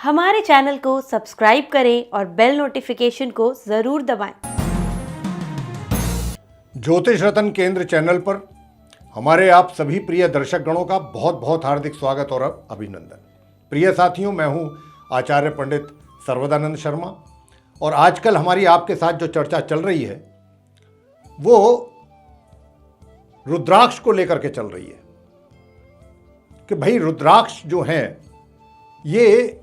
हमारे चैनल को सब्सक्राइब करें और बेल नोटिफिकेशन को जरूर दबाएं। ज्योतिष रत्न केंद्र चैनल पर हमारे आप सभी प्रिय दर्शक गणों का बहुत बहुत हार्दिक स्वागत और अभिनंदन। प्रिय साथियों, मैं हूं आचार्य पंडित सर्वदानंद शर्मा और आजकल हमारी आपके साथ जो चर्चा चल रही है वो रुद्राक्ष को लेकर के चल रही है कि भाई रुद्राक्ष जो हैं ये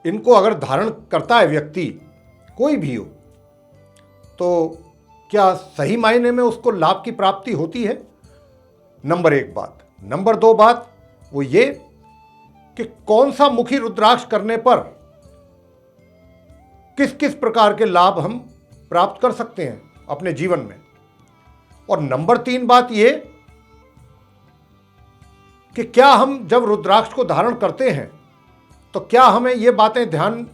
इनको अगर धारण करता है व्यक्ति कोई भी हो तो क्या सही मायने में उसको लाभ की प्राप्ति होती है? नंबर एक बात। नंबर दो बात वो ये कि कौन सा मुखी रुद्राक्ष करने पर किस किस प्रकार के लाभ हम प्राप्त कर सकते हैं अपने जीवन में। और नंबर तीन बात ये कि क्या हम जब रुद्राक्ष को धारण करते हैं तो क्या हमें ये बातें ध्यान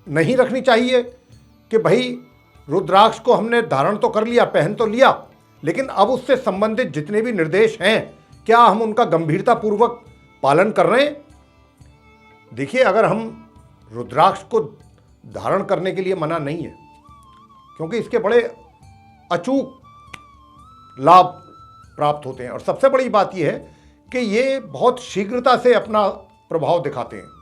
नहीं रखनी चाहिए कि भाई रुद्राक्ष को हमने धारण तो कर लिया, पहन तो लिया, लेकिन अब उससे संबंधित जितने भी निर्देश हैं क्या हम उनका गंभीरतापूर्वक पालन कर रहे हैं? देखिए, अगर हम रुद्राक्ष को धारण करने के लिए मना नहीं है क्योंकि इसके बड़े अचूक लाभ प्राप्त होते हैं और सबसे बड़ी बात यह है कि ये बहुत शीघ्रता से अपना प्रभाव दिखाते हैं।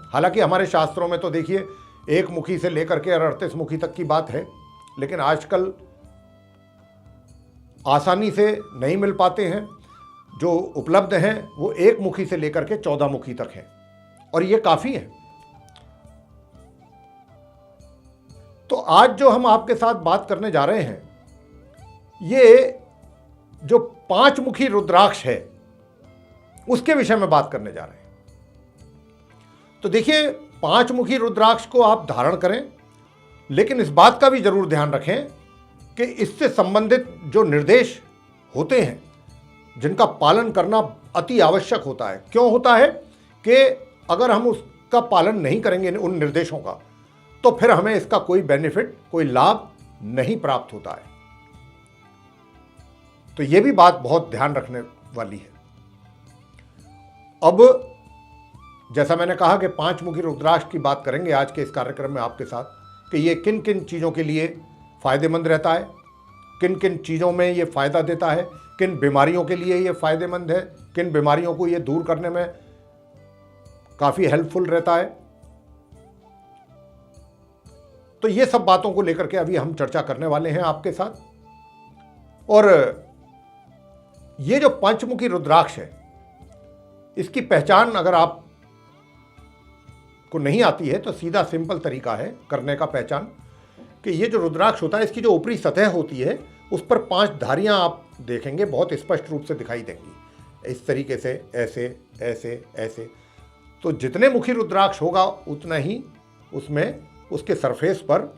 हालांकि हमारे शास्त्रों में तो देखिए एक मुखी से लेकर के 38 मुखी तक की बात है, लेकिन आजकल आसानी से नहीं मिल पाते हैं। जो उपलब्ध हैं वो एक मुखी से लेकर के 14 मुखी तक हैं और ये काफी है। तो आज जो हम आपके साथ बात करने जा रहे हैं ये जो 5 मुखी रुद्राक्ष है उसके विषय में बात करने जा रहे हैं। तो देखिए, 5 मुखी रुद्राक्ष को आप धारण करें, लेकिन इस बात का भी जरूर ध्यान रखें कि इससे संबंधित जो निर्देश होते हैं जिनका पालन करना अति आवश्यक होता है। क्यों होता है कि अगर हम उसका पालन नहीं करेंगे उन निर्देशों का तो फिर हमें इसका कोई बेनिफिट, कोई लाभ नहीं प्राप्त होता है। तो यह भी बात बहुत ध्यान रखने वाली है। अब जैसा मैंने कहा कि 5 मुखी रुद्राक्ष की बात करेंगे आज के इस कार्यक्रम में आपके साथ कि ये किन किन चीज़ों के लिए फ़ायदेमंद रहता है, किन किन चीज़ों में ये फ़ायदा देता है, किन बीमारियों के लिए ये फ़ायदेमंद है, किन बीमारियों को ये दूर करने में काफ़ी हेल्पफुल रहता है। तो ये सब बातों को लेकर के अभी हम चर्चा करने वाले हैं आपके साथ। और ये जो पंचमुखी रुद्राक्ष है इसकी पहचान अगर आप को नहीं आती है तो सीधा सिंपल तरीका है करने का पहचान कि ये जो रुद्राक्ष होता है इसकी जो ऊपरी सतह होती है उस पर 5 धारियां आप देखेंगे बहुत स्पष्ट रूप से दिखाई देंगी इस तरीके से, ऐसे ऐसे ऐसे। तो जितने मुखी रुद्राक्ष होगा उतना ही उसमें उसके सरफेस पर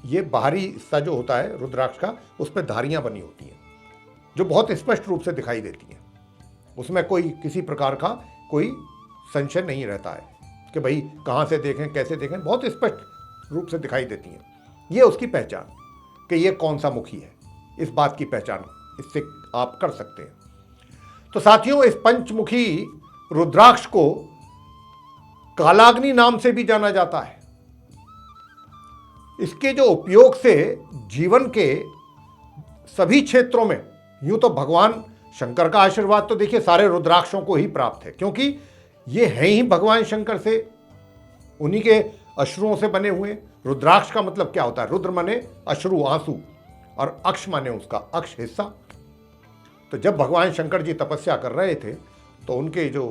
ये बाहरी हिस्सा जो होता है रुद्राक्ष का उस पर धारियां बनी होती हैं जो बहुत स्पष्ट रूप से दिखाई देती हैं। उसमें कोई किसी प्रकार का कोई संशय नहीं रहता है कि भाई कहाँ से देखें, कैसे देखें, बहुत स्पष्ट रूप से दिखाई देती हैं। ये उसकी पहचान कि ये कौन सा मुखी है, इस बात की पहचान इससे आप कर सकते हैं। तो साथियों, इस पंचमुखी रुद्राक्ष को कालाग्नि नाम से भी जाना जाता है। इसके जो उपयोग से जीवन के सभी क्षेत्रों में, यूं तो भगवान शंकर का आशीर्वाद तो देखिए सारे रुद्राक्षों को ही प्राप्त है क्योंकि ये हैं ही भगवान शंकर से, उन्हीं के अश्रुओं से बने हुए। रुद्राक्ष का मतलब क्या होता है? रुद्र माने अश्रु, आंसू, और अक्ष माने उसका अक्ष हिस्सा। तो जब भगवान शंकर जी तपस्या कर रहे थे तो उनके जो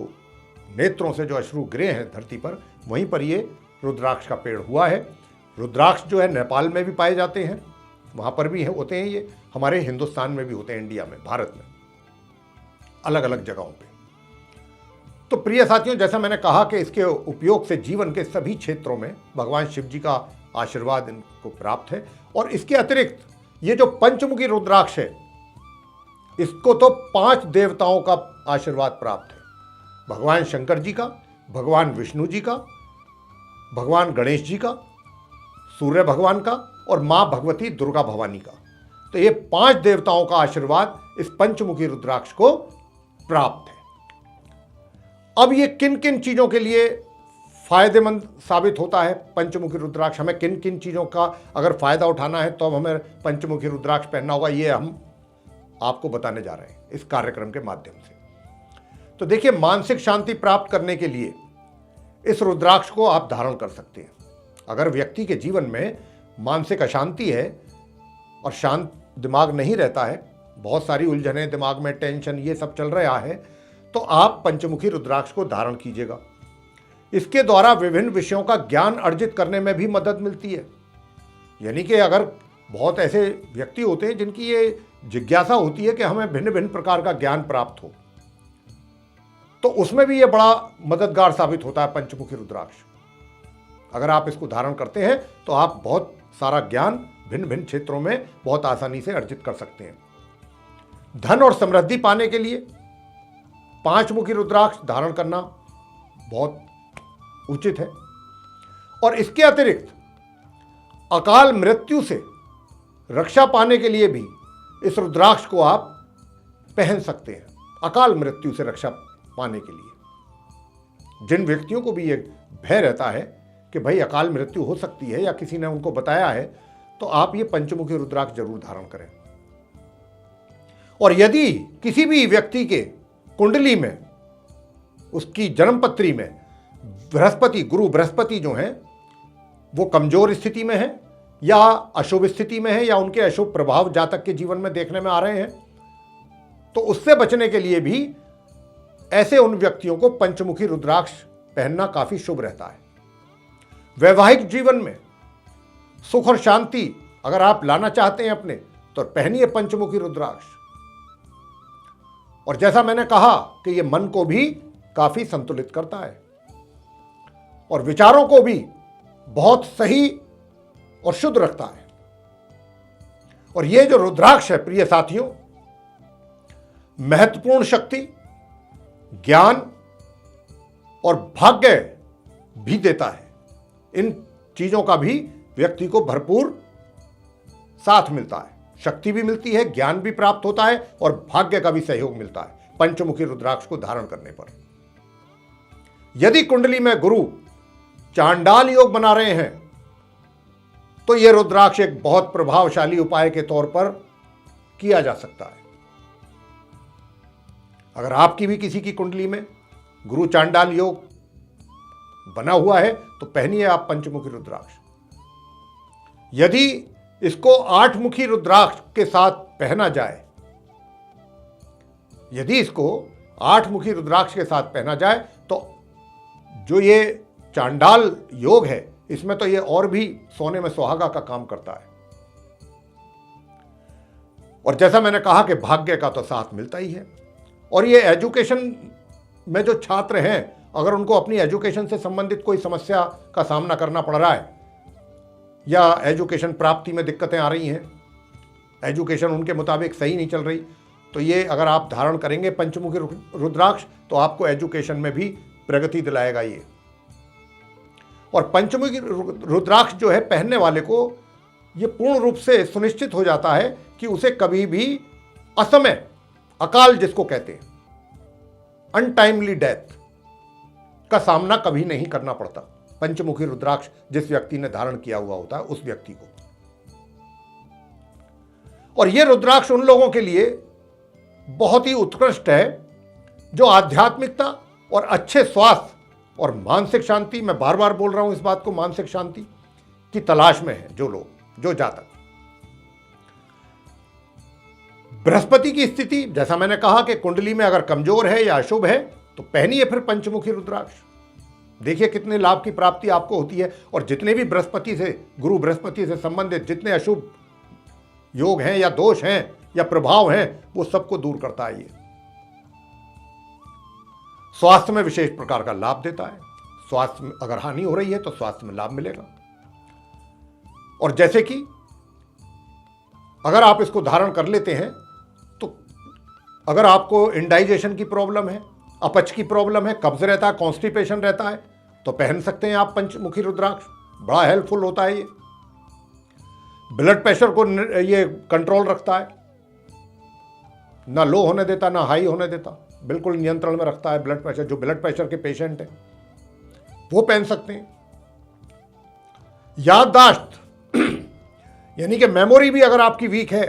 नेत्रों से जो अश्रु गिरे हैं धरती पर, वहीं पर ये रुद्राक्ष का पेड़ हुआ है। रुद्राक्ष जो है नेपाल में भी पाए जाते हैं, वहाँ पर भी होते हैं, ये हमारे हिंदुस्तान में भी होते हैं, इंडिया में, भारत में, अलग अलग जगहों पे। तो प्रिय साथियों, जैसा मैंने कहा कि इसके उपयोग से जीवन के सभी क्षेत्रों में भगवान शिव जी का आशीर्वाद इनको प्राप्त है। और इसके अतिरिक्त ये जो पंचमुखी रुद्राक्ष है इसको तो 5 देवताओं का आशीर्वाद प्राप्त है। भगवान शंकर जी का, भगवान विष्णु जी का, भगवान गणेश जी का, सूर्य भगवान का और माँ भगवती दुर्गा भवानी का। तो ये 5 देवताओं का आशीर्वाद इस पंचमुखी रुद्राक्ष को प्राप्त है। अब ये किन किन चीजों के लिए फायदेमंद साबित होता है पंचमुखी रुद्राक्ष? हमें किन किन चीज़ों का अगर फ़ायदा उठाना है तो अब हमें पंचमुखी रुद्राक्ष पहनना होगा, ये हम आपको बताने जा रहे हैं इस कार्यक्रम के माध्यम से। तो देखिए, मानसिक शांति प्राप्त करने के लिए इस रुद्राक्ष को आप धारण कर सकते हैं। अगर व्यक्ति के जीवन में मानसिक अशांति है और शांत दिमाग नहीं रहता है, बहुत सारी उलझनें दिमाग में, टेंशन, ये सब चल रहा है, तो आप पंचमुखी रुद्राक्ष को धारण कीजिएगा। इसके द्वारा विभिन्न विषयों का ज्ञान अर्जित करने में भी मदद मिलती है। यानी कि अगर बहुत ऐसे व्यक्ति होते हैं जिनकी ये जिज्ञासा होती है कि हमें भिन्न भिन्न प्रकार का ज्ञान प्राप्त हो, तो उसमें भी ये बड़ा मददगार साबित होता है पंचमुखी रुद्राक्ष। अगर आप इसको धारण करते हैं तो आप बहुत सारा ज्ञान भिन्न भिन्न क्षेत्रों में बहुत आसानी से अर्जित कर सकते हैं। धन और समृद्धि पाने के लिए पांचमुखी रुद्राक्ष धारण करना बहुत उचित है। और इसके अतिरिक्त अकाल मृत्यु से रक्षा पाने के लिए भी इस रुद्राक्ष को आप पहन सकते हैं। अकाल मृत्यु से रक्षा पाने के लिए जिन व्यक्तियों को भी ये भय रहता है कि भाई अकाल मृत्यु हो सकती है या किसी ने उनको बताया है, तो आप ये पंचमुखी रुद्राक्ष जरूर धारण करें। और यदि किसी भी व्यक्ति के कुंडली में, उसकी जन्मपत्री में बृहस्पति, गुरु बृहस्पति जो हैं वो कमजोर स्थिति में है या अशुभ स्थिति में है या उनके अशुभ प्रभाव जातक के जीवन में देखने में आ रहे हैं, तो उससे बचने के लिए भी ऐसे उन व्यक्तियों को पंचमुखी रुद्राक्ष पहनना काफी शुभ रहता है। वैवाहिक जीवन में सुख और शांति अगर आप लाना चाहते हैं अपने, तो पहनिए पंचमुखी रुद्राक्ष। और जैसा मैंने कहा कि यह मन को भी काफी संतुलित करता है और विचारों को भी बहुत सही और शुद्ध रखता है। और यह जो रुद्राक्ष है प्रिय साथियों, महत्वपूर्ण शक्ति, ज्ञान और भाग्य भी देता है। इन चीजों का भी व्यक्ति को भरपूर साथ मिलता है। शक्ति भी मिलती है, ज्ञान भी प्राप्त होता है और भाग्य का भी सहयोग मिलता है पंचमुखी रुद्राक्ष को धारण करने पर। यदि कुंडली में गुरु चांडाल योग बना रहे हैं तो यह रुद्राक्ष एक बहुत प्रभावशाली उपाय के तौर पर किया जा सकता है। अगर आपकी भी किसी की कुंडली में गुरु चांडाल योग बना हुआ है तो पहनिए आप पंचमुखी रुद्राक्ष। यदि इसको आठमुखी रुद्राक्ष के साथ पहना जाए, यदि इसको आठमुखी रुद्राक्ष के साथ पहना जाए तो जो ये चांडाल योग है इसमें तो ये और भी सोने में सुहागा का काम करता है। और जैसा मैंने कहा कि भाग्य का तो साथ मिलता ही है। और ये एजुकेशन में जो छात्र हैं, अगर उनको अपनी एजुकेशन से संबंधित कोई समस्या का सामना करना पड़ रहा है या एजुकेशन प्राप्ति में दिक्कतें आ रही हैं, एजुकेशन उनके मुताबिक सही नहीं चल रही, तो ये अगर आप धारण करेंगे पंचमुखी रुद्राक्ष तो आपको एजुकेशन में भी प्रगति दिलाएगा ये। और पंचमुखी रुद्राक्ष जो है पहनने वाले को ये पूर्ण रूप से सुनिश्चित हो जाता है कि उसे कभी भी असमय, अकाल जिसको कहते हैं, अनटाइमली डेथ का सामना कभी नहीं करना पड़ता। पंचमुखी रुद्राक्ष जिस व्यक्ति ने धारण किया हुआ होता है उस व्यक्ति को। और यह रुद्राक्ष उन लोगों के लिए बहुत ही उत्कृष्ट है जो आध्यात्मिकता और अच्छे स्वास्थ्य और मानसिक शांति, मैं बार बार बोल रहा हूं इस बात को, मानसिक शांति की तलाश में है जो लोग, जो जातक। बृहस्पति की स्थिति जैसा मैंने कहा कि कुंडली में अगर कमजोर है या अशुभ है तो पहनिए फिर पंचमुखी रुद्राक्ष। देखिए कितने लाभ की प्राप्ति आपको होती है। और जितने भी बृहस्पति से, गुरु बृहस्पति से संबंधित जितने अशुभ योग हैं या दोष हैं या प्रभाव हैं, वो सबको दूर करता है ये। स्वास्थ्य में विशेष प्रकार का लाभ देता है। स्वास्थ्य में अगर हानि हो रही है तो स्वास्थ्य में लाभ मिलेगा। और जैसे कि अगर आप इसको धारण कर लेते हैं तो अगर आपको इंडाइजेशन की प्रॉब्लम है, अपच की प्रॉब्लम है, कब्ज रहता है, कॉन्स्टिपेशन रहता है, तो पहन सकते हैं आप पंचमुखी रुद्राक्ष। बड़ा हेल्पफुल होता है ये। ब्लड प्रेशर को ये कंट्रोल रखता है, ना लो होने देता ना हाई होने देता, बिल्कुल नियंत्रण में रखता है ब्लड प्रेशर। जो ब्लड प्रेशर के पेशेंट हैं वो पहन सकते हैं। याददाश्त यानी कि मेमोरी भी अगर आपकी वीक है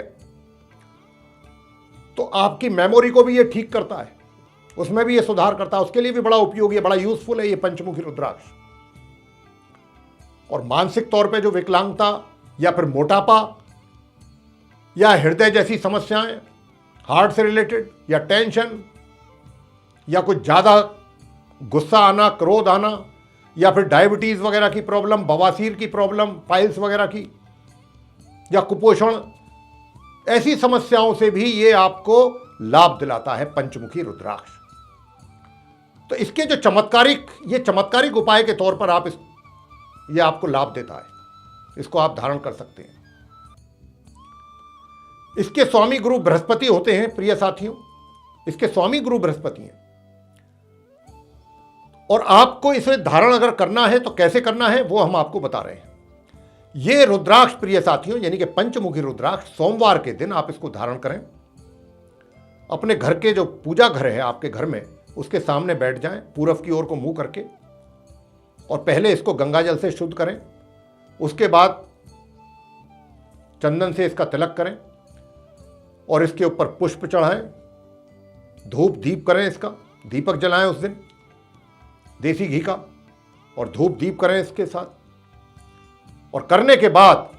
तो आपकी मेमोरी को भी ये ठीक करता है, उसमें भी ये सुधार करता है, उसके लिए भी बड़ा उपयोगी है, बड़ा यूजफुल है ये पंचमुखी रुद्राक्ष। और मानसिक तौर पे जो विकलांगता या फिर मोटापा या हृदय जैसी समस्याएं, हार्ट से रिलेटेड या टेंशन या कुछ ज़्यादा गुस्सा आना, क्रोध आना, या फिर डायबिटीज़ वगैरह की प्रॉब्लम, बवासीर की प्रॉब्लम, पाइल्स वगैरह की, या कुपोषण, ऐसी समस्याओं से भी ये आपको लाभ दिलाता है पंचमुखी रुद्राक्ष। तो इसके जो चमत्कारिक उपाय के तौर पर ये आपको लाभ देता है, इसको आप धारण कर सकते हैं। इसके स्वामी गुरु बृहस्पति होते हैं प्रिय साथियों, इसके स्वामी गुरु बृहस्पति हैं। और आपको इसे धारण अगर करना है तो कैसे करना है वो हम आपको बता रहे हैं। ये रुद्राक्ष प्रिय साथियों यानी कि पंचमुखी रुद्राक्ष सोमवार के दिन आप इसको धारण करें। अपने घर के जो पूजा घर है आपके घर में, उसके सामने बैठ जाएं, पूरब की ओर को मुंह करके, और पहले इसको गंगा जल से शुद्ध करें। उसके बाद चंदन से इसका तिलक करें और इसके ऊपर पुष्प चढ़ाएं, धूप दीप करें, इसका दीपक जलाएं उस दिन देसी घी का, और धूप दीप करें इसके साथ। और करने के बाद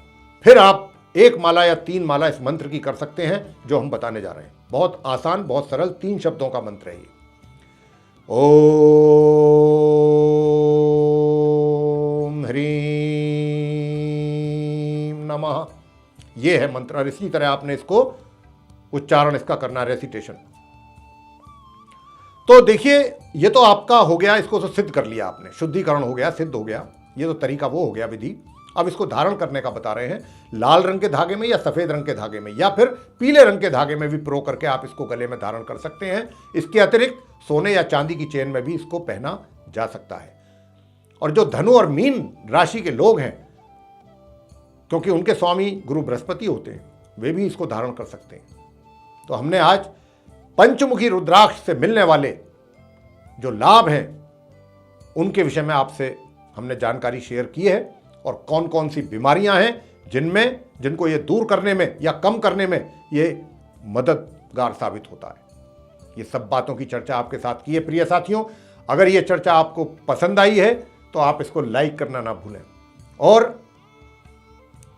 फिर आप 1 माला या 3 माला इस मंत्र की कर सकते हैं जो हम बताने जा रहे हैं। बहुत आसान, बहुत सरल 3 शब्दों का मंत्र है ये। ओम ह्रीम नमः, ये है मंत्र। और इसी तरह आपने इसको उच्चारण इसका करना, रेसिटेशन। तो देखिए ये तो आपका हो गया, इसको तो सिद्ध कर लिया आपने, शुद्धिकरण हो गया, सिद्ध हो गया, ये तो तरीका वो हो गया, विधि। अब इसको धारण करने का बता रहे हैं। लाल रंग के धागे में या सफेद रंग के धागे में या फिर पीले रंग के धागे में भी प्रो करके आप इसको गले में धारण कर सकते हैं। इसके अतिरिक्त सोने या चांदी की चेन में भी इसको पहना जा सकता है। और जो धनु और मीन राशि के लोग हैं, क्योंकि उनके स्वामी गुरु बृहस्पति होते हैं, वे भी इसको धारण कर सकते हैं। तो हमने आज पंचमुखी रुद्राक्ष से मिलने वाले जो लाभ हैं उनके विषय में आपसे हमने जानकारी शेयर की है, और कौन कौन सी बीमारियां हैं जिनको ये दूर करने में या कम करने में ये मददगार साबित होता है। ये सब बातों की चर्चा आपके साथ की है प्रिय साथियों। अगर ये चर्चा आपको पसंद आई है तो आप इसको लाइक करना ना भूलें और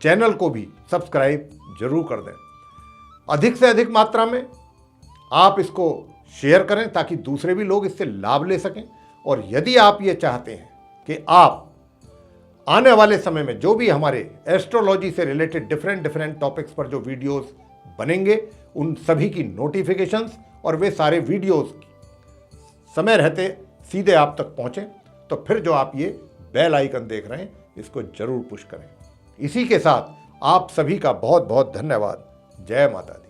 चैनल को भी सब्सक्राइब जरूर कर दें। अधिक से अधिक मात्रा में आप इसको शेयर करें ताकि दूसरे भी लोग इससे लाभ ले सकें। और यदि आप ये चाहते हैं कि आप आने वाले समय में जो भी हमारे एस्ट्रोलॉजी से रिलेटेड डिफरेंट टॉपिक्स पर जो वीडियोस बनेंगे, उन सभी की नोटिफिकेशंस और वे सारे वीडियोस समय रहते सीधे आप तक पहुंचें, तो फिर जो आप ये बेल आइकन देख रहे हैं इसको जरूर पुश करें। इसी के साथ आप सभी का बहुत बहुत धन्यवाद। जय माता दी।